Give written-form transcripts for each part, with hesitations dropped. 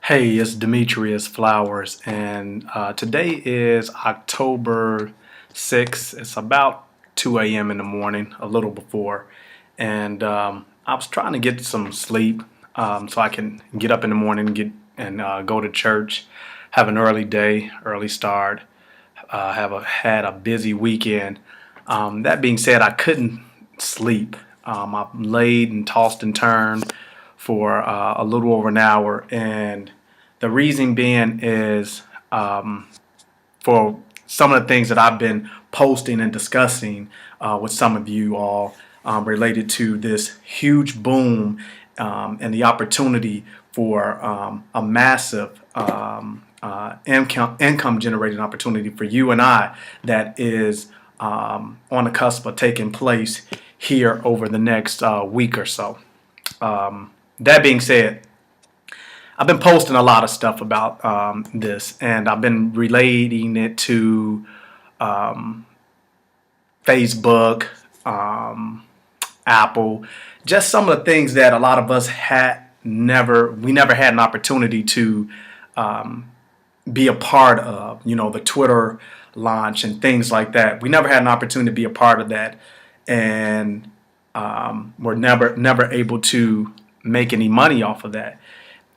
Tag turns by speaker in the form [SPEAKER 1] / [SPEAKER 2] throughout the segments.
[SPEAKER 1] Hey, it's Demetrius Flowers, and today is October 6th. It's about 2 a.m. in the morning, a little before, and I was trying to get some sleep so I can get up in the morning, get and go to church, have an early day, early start, had a busy weekend. That being said, I couldn't sleep. I laid and tossed and turned for a little over an hour, and the reason being is for some of the things that I've been posting and discussing with some of you all related to this huge boom and the opportunity for a massive income generating opportunity for you and I that is on the cusp of taking place here over the next week or so. That being said, I've been posting a lot of stuff about this, and I've been relating it to Facebook, Apple, just some of the things that a lot of us we never had an opportunity to be a part of. You know, the Twitter launch and things like that. We never had an opportunity to be a part of that, and we're never able to make any money off of that.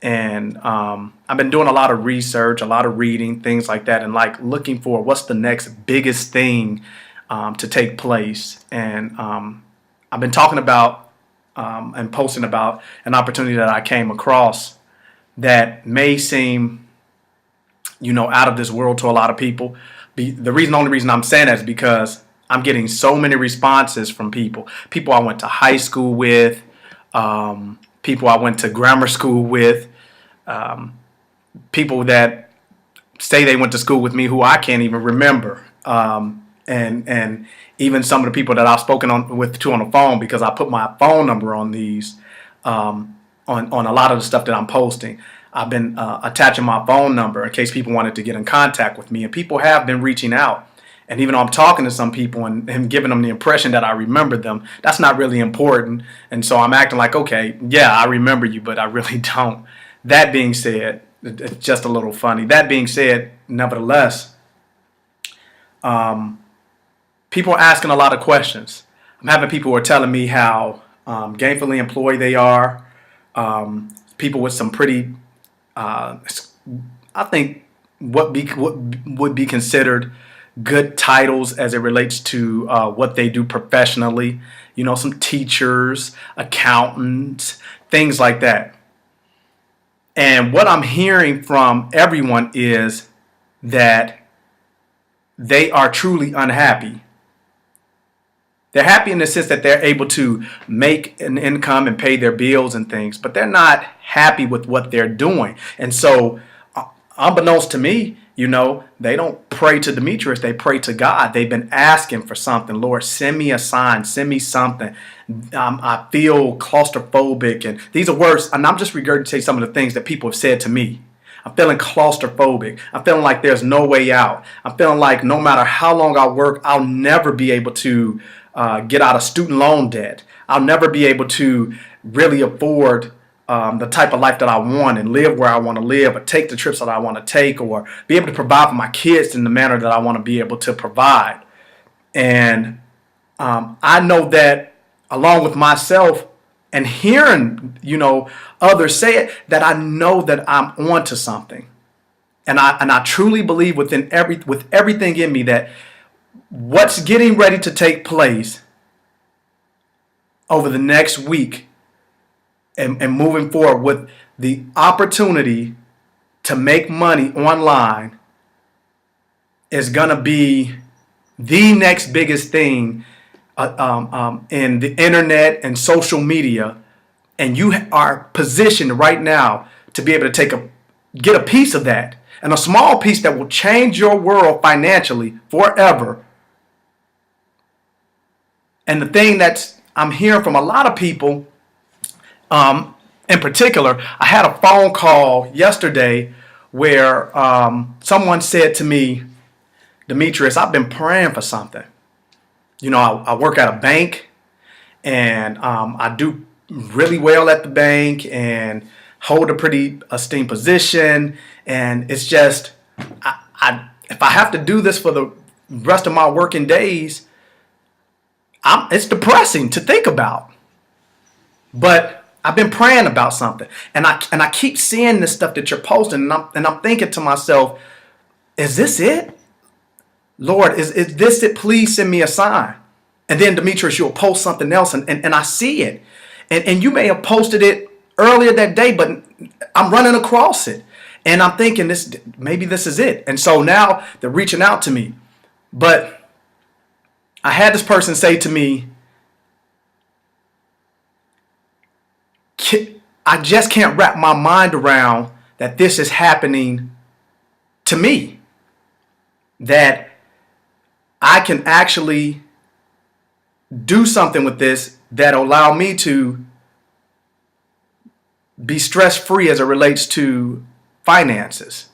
[SPEAKER 1] And I've been doing a lot of research, a lot of reading, things like that, and like looking for what's the next biggest thing to take place. And I've been talking about and posting about an opportunity that I came across that may seem, out of this world to a lot of people. Only reason I'm saying that is because I'm getting so many responses from people I went to high school with, people I went to grammar school with, people that say they went to school with me who I can't even remember, and even some of the people that I've spoken on the phone, because I put my phone number on these on a lot of the stuff that I'm posting. I've been attaching my phone number in case people wanted to get in contact with me, and people have been reaching out. And even though I'm talking to some people and giving them the impression that I remember them, that's not really important. And so I'm acting like, okay, yeah, I remember you, but I really don't. That being said, it's just a little funny. That being said, nevertheless, people are asking a lot of questions. I'm having people who are telling me how gainfully employed they are. People with some pretty, I think, what would be considered good titles as it relates to what they do professionally. Some teachers, accountants, things like that. And what I'm hearing from everyone is that they are truly unhappy. They're happy in the sense that they're able to make an income and pay their bills and things, but they're not happy with what they're doing. And so, unbeknownst to me, they don't pray to Demetrius, they pray to God. They've been asking for something. Lord, send me a sign, send me something. I feel claustrophobic, and these are words, and I'm just regurgitating some of the things that people have said to me. I'm feeling claustrophobic. I'm feeling like there's no way out. I'm feeling like no matter how long I work, I'll never be able to get out of student loan debt. I'll never be able to really afford the type of life that I want and live where I want to live, or take the trips that I want to take, or be able to provide for my kids in the manner that I want to be able to provide. And I know that, along with myself and hearing, others say it, that I know that I'm onto something. And I truly believe with everything in me that what's getting ready to take place over the next week and moving forward with the opportunity to make money online is going to be the next biggest thing in the internet and social media. And you are positioned right now to be able to get a piece of that, and a small piece that will change your world financially forever. And the thing that I'm hearing from a lot of people, in particular, I had a phone call yesterday where someone said to me, Demetrius, I've been praying for something. I work at a bank, and I do really well at the bank, and hold a pretty esteemed position, and it's just, if I have to do this for the rest of my working days, it's depressing to think about. But I've been praying about something, and I keep seeing this stuff that you're posting, and I'm thinking to myself, is this it? Lord, is this it? Please send me a sign. And then Demetrius, you'll post something else, and I see it. And you may have posted it earlier that day, but I'm running across it. And I'm thinking maybe this is it. And so now they're reaching out to me. But I had this person say to me, I just can't wrap my mind around that this is happening to me. That I can actually do something with this that allow me to be stress-free as it relates to finances.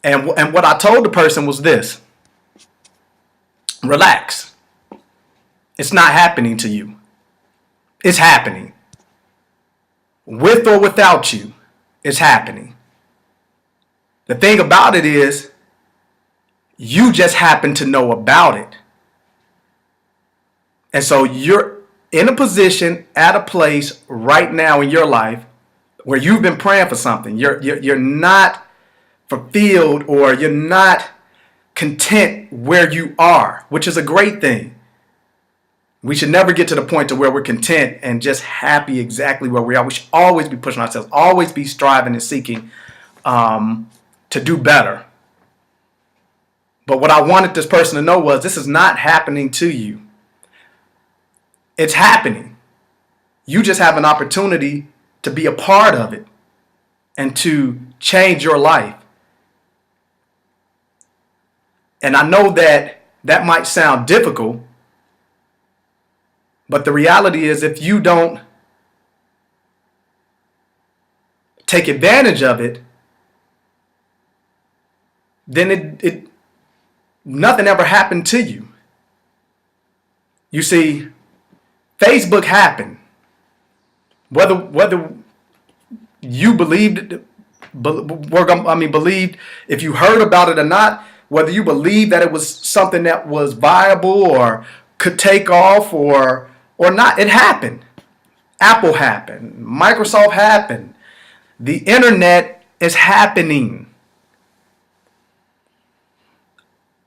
[SPEAKER 1] And what I told the person was this: relax. It's not happening to you. It's happening. With or without you, it's happening. The thing about it is, you just happen to know about it. And so you're in a position, at a place right now in your life where you've been praying for something. You're not fulfilled, or you're not content where you are, which is a great thing. We should never get to the point to where we're content and just happy exactly where we are. We should always be pushing ourselves, always be striving and seeking to do better. But what I wanted this person to know was, this is not happening to you. It's happening. You just have an opportunity to be a part of it and to change your life. And I know that might sound difficult, but the reality is, if you don't take advantage of it, then nothing ever happened to you. You see, Facebook happened. Whether you believed if you heard about it or not, whether you believed that it was something that was viable or could take off or not, it happened. Apple happened. Microsoft happened. The internet is happening.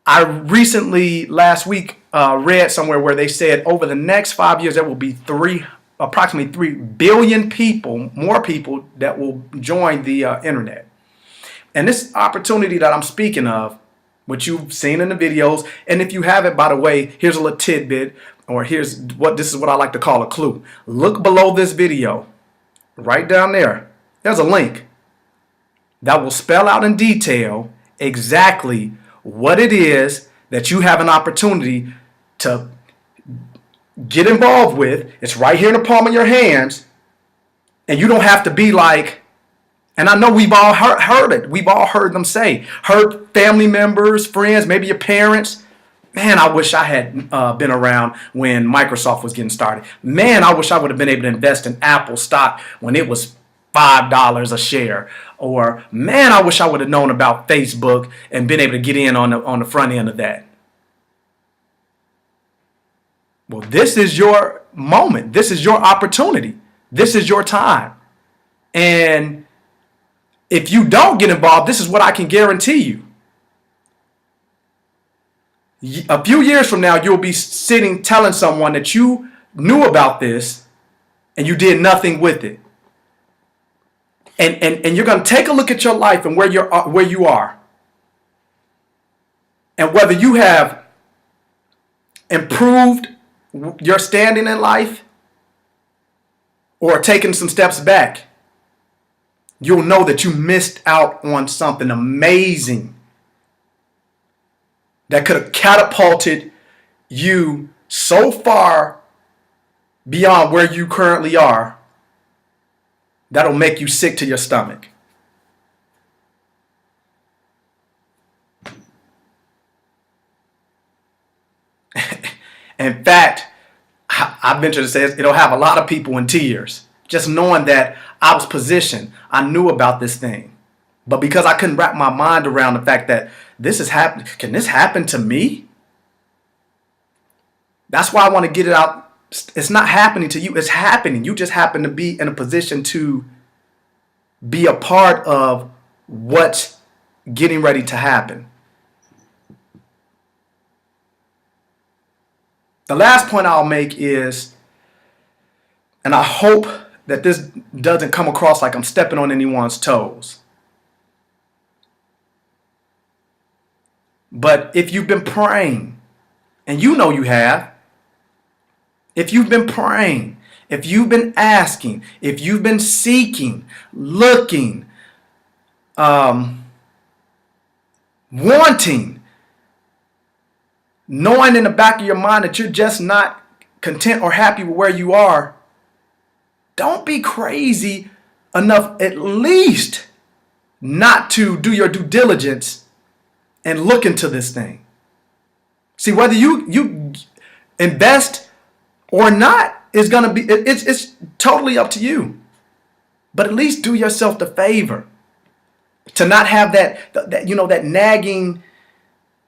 [SPEAKER 1] I recently, last week, read somewhere where they said over the next 5 years, there will be approximately 3 billion people, more people, that will join the internet. And this opportunity that I'm speaking of, which you've seen in the videos, and if you haven't, by the way, here's a little tidbit, or this is what I like to call a clue. Look below this video, right down there. There's a link that will spell out in detail exactly what it is that you have an opportunity to get involved with. It's right here in the palm of your hands, and you don't have to be like, and I know we've all heard it. We've all heard them heard family members, friends, maybe your parents. Man, I wish I had been around when Microsoft was getting started. Man, I wish I would have been able to invest in Apple stock when it was $5 a share. Or, man, I wish I would have known about Facebook and been able to get in on the front end of that. Well, this is your moment. This is your opportunity. This is your time. And if you don't get involved, this is what I can guarantee you. A few years from now, you'll be sitting telling someone that you knew about this and you did nothing with it. And you're going to take a look at your life and where you are. And whether you have improved your standing in life or taken some steps back, you'll know that you missed out on something amazing that could have catapulted you so far beyond where you currently are, that'll make you sick to your stomach. In fact, I venture to say it'll have a lot of people in tears, just knowing that I was positioned. I knew about this thing. But because I couldn't wrap my mind around the fact that this is happening, can this happen to me? That's why I want to get it out. It's not happening to you. It's happening. You just happen to be in a position to be a part of what's getting ready to happen. The last point I'll make is, and I hope that this doesn't come across like I'm stepping on anyone's toes, but if you've been praying, and you know you have, if you've been praying, if you've been asking, if you've been seeking, looking, wanting, knowing in the back of your mind that you're just not content or happy with where you are, don't be crazy enough at least not to do your due diligence and look into this thing. See, whether you invest or not is going to be, it's totally up to you. But at least do yourself the favor to not have that nagging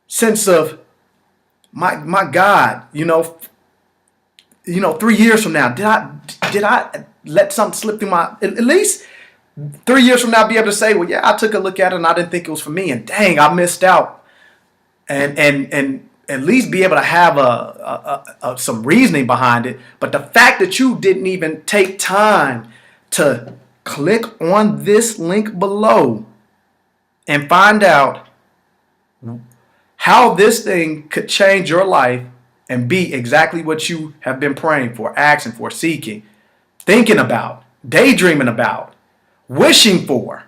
[SPEAKER 1] sense of, my God, 3 years from now, did I let something slip through my, at least 3 years from now, be able to say, well, yeah, I took a look at it and I didn't think it was for me, and dang, I missed out. And at least be able to have some reasoning behind it. But the fact that you didn't even take time to click on this link below and find out how this thing could change your life and be exactly what you have been praying for, asking for, seeking, thinking about, daydreaming about, wishing for,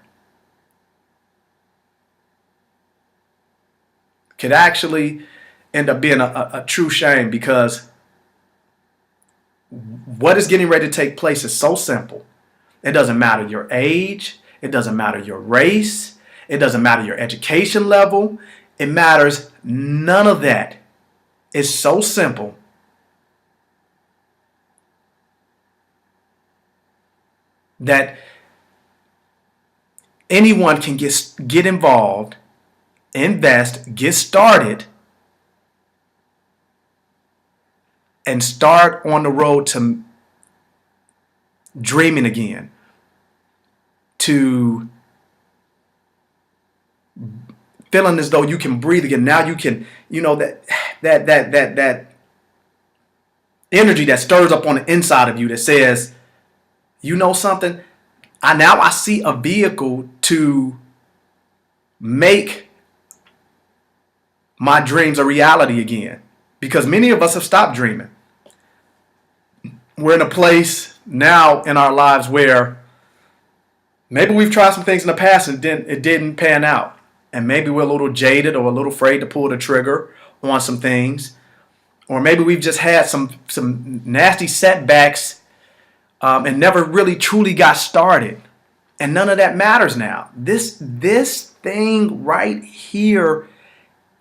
[SPEAKER 1] could actually end up being a true shame, because what is getting ready to take place is so simple. It doesn't matter your age. It doesn't matter your race. It doesn't matter your education level. It matters none of that. It's so simple that anyone can get involved, invest, get started, and start on the road to dreaming again, to feeling as though you can breathe again. Now you can, that energy that stirs up on the inside of you that says, you know something, I see a vehicle to make my dreams a reality again. Because many of us have stopped dreaming. We're in a place now in our lives where maybe we've tried some things in the past and it didn't pan out. And maybe we're a little jaded or a little afraid to pull the trigger on some things. Or maybe we've just had some nasty setbacks and never really truly got started. And none of that matters now. This thing right here,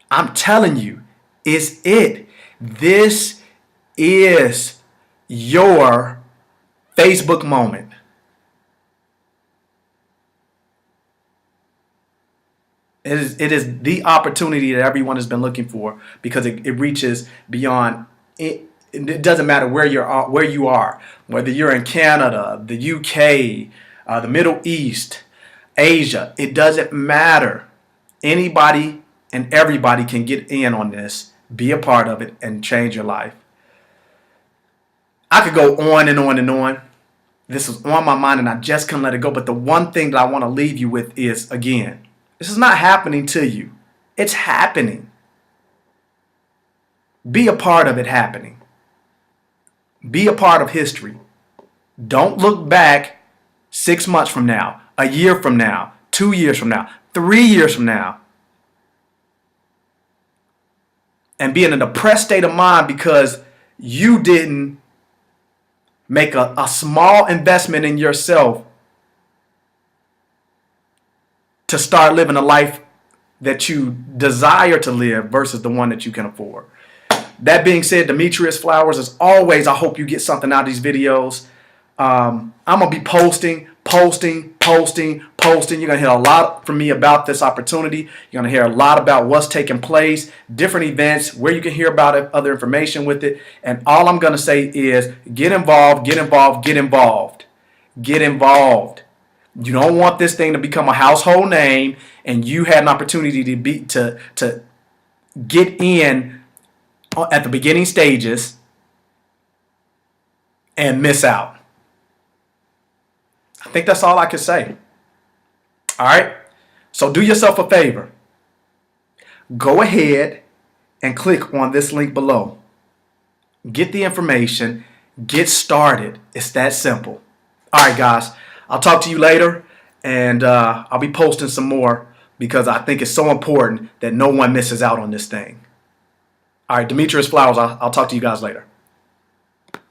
[SPEAKER 1] I'm telling you, is it. This is your Facebook moment. It is the opportunity that everyone has been looking for, because it reaches beyond it. It doesn't matter where you are, whether you're in Canada, the UK, the Middle East, Asia. It doesn't matter. Anybody and everybody can get in on this, be a part of it, and change your life. I could go on and on and on. This was on my mind and I just couldn't let it go. But the one thing that I want to leave you with is, again, this is not happening to you. It's happening. Be a part of it happening. Be a part of history. Don't look back 6 months from now, a year from now, 2 years from now, 3 years from now, and be in a depressed state of mind because you didn't make a small investment in yourself to start living a life that you desire to live versus the one that you can afford. That being said, Demetrius Flowers, as always, I hope you get something out of these videos. I'm going to be posting posting. You're going to hear a lot from me about this opportunity. You're going to hear a lot about what's taking place, different events, where you can hear about it, other information with it. And all I'm going to say is get involved, get involved, get involved. Get involved. You don't want this thing to become a household name and you had an opportunity to get in at the beginning stages and miss out. I think that's all I can say. All right? So do yourself a favor. Go ahead and click on this link below. Get the information. Get started. It's that simple. All right, guys. I'll talk to you later, and I'll be posting some more because I think it's so important that no one misses out on this thing. All right, Demetrius Flowers. I'll talk to you guys later.